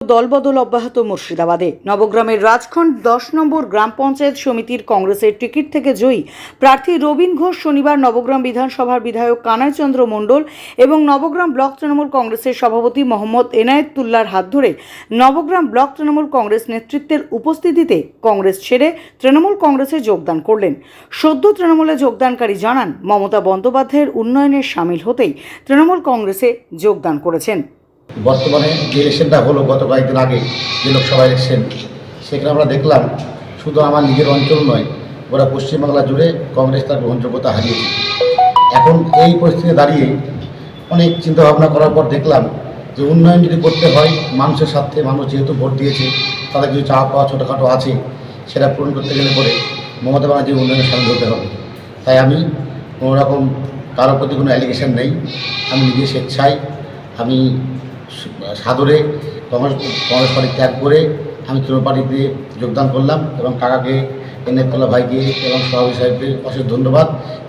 দলবদল অব্যাহত মুর্শিদাবাদে। নবগ্রামের রাজখন্ড 10 নম্বর গ্রাম পঞ্চায়েত সমিতির কংগ্রেসের টিকিট থেকে জয়ী প্রার্থী রবীন ঘোষ শনিবার নবগ্রাম বিধানসভার বিধায়ক কানাই চন্দ্র মণ্ডল এবং নবগ্রাম ব্লক তৃণমূল কংগ্রেসের সভাপতি মোহাম্মদ এনায়েতুল্লাহর হাত ধরে নবগ্রাম ব্লক তৃণমূল কংগ্রেস নেতৃত্বের উপস্থিতিতে কংগ্রেস ছেড়ে তৃণমূল কংগ্রেসে যোগদান করলেন। সদ্য তৃণমূলে যোগদানকারী জানান, মমতা বন্দ্যোপাধ্যায়ের উন্নয়নে সামিল হতেই তৃণমূল কংগ্রেসে যোগদান করেছেন। বর্তমানে যে ইলেকশনটা হলো গত কয়েকদিন আগে, যে লোকসভা ইলেকশন, সেখানে আমরা দেখলাম শুধু আমার নিজের অঞ্চল নয়, ওরা পশ্চিমবাংলা জুড়ে কংগ্রেস তার গ্রহণযোগ্যতা হারিয়েছে। এখন এই পরিস্থিতিতে দাঁড়িয়ে অনেক চিন্তাভাবনা করার পর দেখলাম যে উন্নয়ন যদি করতে হয়, মানুষের স্বার্থে, মানুষ যেহেতু ভোট দিয়েছে, তাদের কিছু চাওয়া পাওয়া ছোটোখাটো আছে, সেটা পূরণ করতে গেলে পরে মমতা ব্যানার্জির উন্নয়নের সামিল হতে হবে। তাই আমি কোনোরকম কারোর প্রতি কোনো অ্যালিগেশন নেই, আমি নিজে স্বেচ্ছায় আমি সাদরে কংগ্রেস পার্টি ত্যাগ করে আমি তৃণমূল পার্টিতে যোগদান করলাম এবং কাকাকে, এনায়েতুল্লাহ ভাইকে এবং সভাপতি সাহেবকে অশেষ ধন্যবাদ।